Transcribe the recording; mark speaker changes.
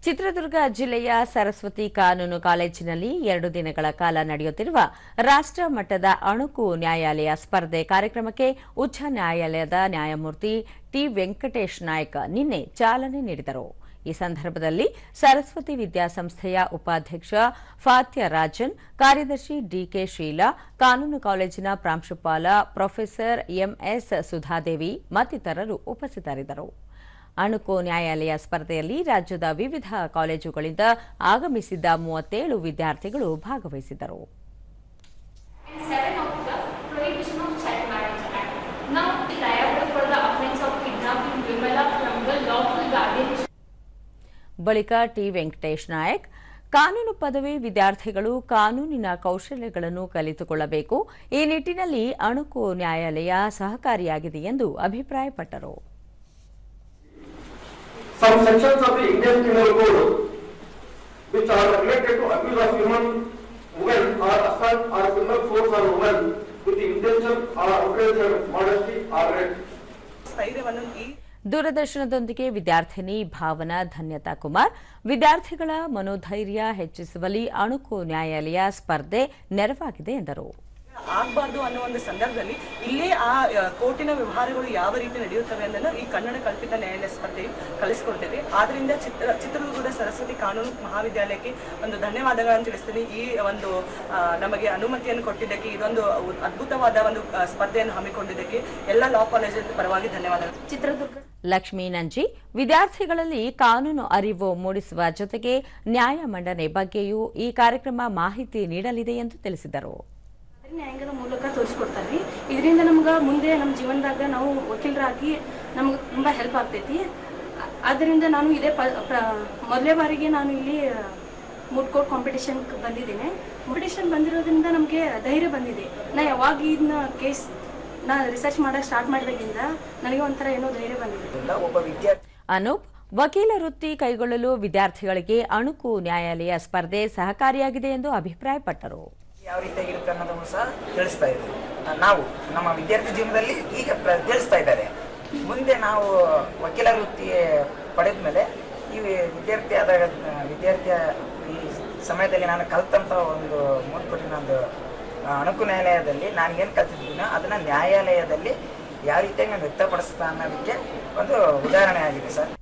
Speaker 1: ಚಿತ್ರದುರ್ಗ ಜಿಲ್ಲೆಯ ಸರಸ್ವತಿ ಕಾನೂನು ಕಾಲೇಜಿನಲ್ಲಿ 2 ದಿನಗಳ ಕಾಲ ನಡೆಯುತ್ತಿರುವ ರಾಷ್ಟ್ರ ಮಟ್ಟದ ಅಣುಕು ನ್ಯಾಯಾಲಯ ಸ್ಪರ್ಧೆ ಕಾರ್ಯಕ್ರಮಕ್ಕೆ ಉಚ್ಚ ನ್ಯಾಯಾಲಯದ ನ್ಯಾಯಮೂರ್ತಿ ಟಿ ವೆಂಕಟೇಶ್ ನಾಯ್ಕ ನಿನ್ನೆ ಚಾಲನೆ ನೀಡಿದರು. ಈ ಸಂದರ್ಭದಲ್ಲಿ ಸರಸ್ವತಿ ವಿದ್ಯಾಸಂಸ್ಥೆಯ ಉಪಾಧ್ಯಕ್ಷ ಫಾತ್ಯ ರಾಜನ್, ಕಾರ್ಯದರ್ಶಿ ಡಿಕೆ ಶೀಲಾ, ಕಾನೂನು ಕಾಲೇಜಿನ ಪ್ರಾಂಶುಪಾಲ ಪ್ರೊಫೆಸರ್ ಎಂಎಸ್ ಸುಧಾದೇವಿ ಮತ್ತಿತರರು ಉಪಸ್ಥಿತರಿದ್ದರು. ಅಣುಕು ನ್ಯಾಯಾಲಯ ಸ್ಪರ್ಧೆಯಲ್ಲಿ ರಾಜ್ಯದ ವಿವಿಧ ಕಾಲೇಜುಗಳಿಂದ ಆಗಮಿಸಿದ್ದ 37 ವಿದ್ಯಾರ್ಥಿಗಳು ಭಾಗವಹಿಸಿದ್ದರು. ಬಳಿಕ ಟಿ ವೆಂಕಟೇಶ್ ನಾಯಕ್, ಕಾನೂನು ಪದವಿ ವಿದ್ಯಾರ್ಥಿಗಳು ಕಾನೂನಿನ ಕೌಶಲ್ಯಗಳನ್ನು ಕಲಿತುಕೊಳ್ಳಬೇಕು. ಈ ನಿಟ್ಟಿನಲ್ಲಿ ಅಣುಕು ನ್ಯಾಯಾಲಯ ಸಹಕಾರಿಯಾಗಿದೆ ಎಂದು ಅಭಿಪ್ರಾಯಪಟ್ಟರು.
Speaker 2: Some sections of the Indian Penal Code which are related to abuse of human women or assault or criminal force on women with the intention or outrage her modesty or right.
Speaker 1: ದೂರದರ್ಶನದೊಂದಿಗೆ ವಿದ್ಯಾರ್ಥಿನಿ ಭಾವನಾ ಧನ್ಯತಾ ಕುಮಾರ್, ವಿದ್ಯಾರ್ಥಿಗಳ ಮನೋಧೈರ್ಯ ಹೆಚ್ಚಿಸುವಲ್ಲಿ ಅಣುಕು ನ್ಯಾಯಾಲಯ ಸ್ಪರ್ಧೆ ನೆರವಾಗಿದೆ ಎಂದರು.
Speaker 3: ಆಗಬಾರ್ದು ಅನ್ನೋ ಒಂದು ಸಂದರ್ಭದಲ್ಲಿ ಇಲ್ಲೇ ಆ ಕೋರ್ಟಿನ ವ್ಯವಹಾರಗಳು ಯಾವ ರೀತಿ ನಡೆಯುತ್ತವೆ ಅನ್ನೋದು ಈ ಕನ್ನಡ ಕಲ್ಪಿತ ನ್ಯಾಯಾಲಯ ಸ್ಪರ್ಧೆಯು ಕಲಿಸಿಕೊಡ್ತೇವೆ. ಆದ್ರಿಂದ ಚಿತ್ರದುರ್ಗದ ಸರಸ್ವತಿ ಕಾನೂನು ಮಹಾವಿದ್ಯಾಲಯಕ್ಕೆ ಒಂದು ಧನ್ಯವಾದಗಳನ್ನು ತಿಳಿಸ್ತೀನಿ. ಈ ಒಂದು ನಮಗೆ ಅನುಮತಿಯನ್ನು ಕೊಟ್ಟಿದ್ದಕ್ಕೆ, ಇದೊಂದು ಅದ್ಭುತವಾದ ಒಂದು ಸ್ಪರ್ಧೆಯನ್ನು ಹಮ್ಮಿಕೊಂಡಿದ್ದಕ್ಕೆ ಎಲ್ಲ ಲಾ ಕಾಲೇಜಿನ ಪರವಾಗಿ ಧನ್ಯವಾದಗಳು.
Speaker 1: ಚಿತ್ರದುರ್ಗ ಲಕ್ಷ್ಮೀ ನಂಜಿ, ವಿದ್ಯಾರ್ಥಿಗಳಲ್ಲಿ ಕಾನೂನು ಅರಿವು ಮೂಡಿಸುವ ಜೊತೆಗೆ ನ್ಯಾಯ ಮಂಡನೆ ಬಗ್ಗೆಯೂ ಈ ಕಾರ್ಯಕ್ರಮ ಮಾಹಿತಿ ನೀಡಲಿದೆ ಎಂದು ತಿಳಿಸಿದರು.
Speaker 4: ನ್ಯಾಯಾಂಗದ ಮೂಲಕ ತೋರಿಸ್ಕೊಡ್ತಾರೆ. ಇದರಿಂದ ನಮ್ಗೆ ಮುಂದೆ ನಮ್ಮ ಜೀವನದಾಗ ನಾವು ವಕೀಲರಾಗಿ ನಮ್ಗೆ ತುಂಬ ಹೆಲ್ಪ್ ಆಗ್ತೈತಿ. ಆದ್ದರಿಂದ ನಾನು ಇದೇ ಮೊದಲೇ ಬಾರಿಗೆ ನಾನು ಇಲ್ಲಿ ಮೂಡ್ ಕೋರ್ಟ್ ಕಾಂಪಿಟೇಷನ್ ಬಂದಿದ್ದೇನೆ. ಕಾಂಪಿಟೇಷನ್ ಬಂದಿರೋದ್ರಿಂದ ನಮಗೆ ಧೈರ್ಯ ಬಂದಿದೆ. ನಾ ಯಾವಾಗ ಇದನ್ನ ಕೇಸ್ ನಾ ರಿಸರ್ಚ್ ಮಾಡಕ್ಕೆ ಸ್ಟಾರ್ಟ್ ಮಾಡಿದಾಗಿಂದ ನನಗೆ ಒಂಥರ ಏನೋ ಧೈರ್ಯ ಬಂದಿದೆ.
Speaker 1: ಅನೂಪ್, ವಕೀಲ ವೃತ್ತಿ ಕೈಗೊಳ್ಳಲು ವಿದ್ಯಾರ್ಥಿಗಳಿಗೆ ಅಣುಕು ನ್ಯಾಯಾಲಯ ಸ್ಪರ್ಧೆ ಸಹಕಾರಿಯಾಗಿದೆ ಎಂದು ಅಭಿಪ್ರಾಯಪಟ್ಟರು.
Speaker 5: ಯಾವ ರೀತಿಯಾಗಿರುತ್ತೆ ಅನ್ನೋದನ್ನು ಸಹ ತಿಳಿಸ್ತಾ ಇದ್ದೀವಿ. ನಾವು ನಮ್ಮ ವಿದ್ಯಾರ್ಥಿ ಜೀವನದಲ್ಲಿ ಈಗ ತಿಳಿಸ್ತಾ ಇದ್ದಾರೆ. ಮುಂದೆ ನಾವು ವಕೀಲ ವೃತ್ತಿ ಪಡೆದ ಮೇಲೆ ಈ ವಿದ್ಯಾರ್ಥಿಯ ಈ ಸಮಯದಲ್ಲಿ ನಾನು ಕಲಿತಂಥ ಒಂದು ಮೂರ್ಪಟ್ಟಿನ ಒಂದು ಅಣುಕು ನ್ಯಾಯಾಲಯದಲ್ಲಿ ನಾನು ಏನು ಕಲ್ತಿದ್ದೀನೋ ಅದನ್ನು ನ್ಯಾಯಾಲಯದಲ್ಲಿ ಯಾವ ರೀತಿಯಾಗಿ ನಾನು ವ್ಯಕ್ತಪಡಿಸ್ತಾ ಅನ್ನೋದಕ್ಕೆ ಒಂದು ಉದಾಹರಣೆ ಆಗಿದೆ ಸರ್.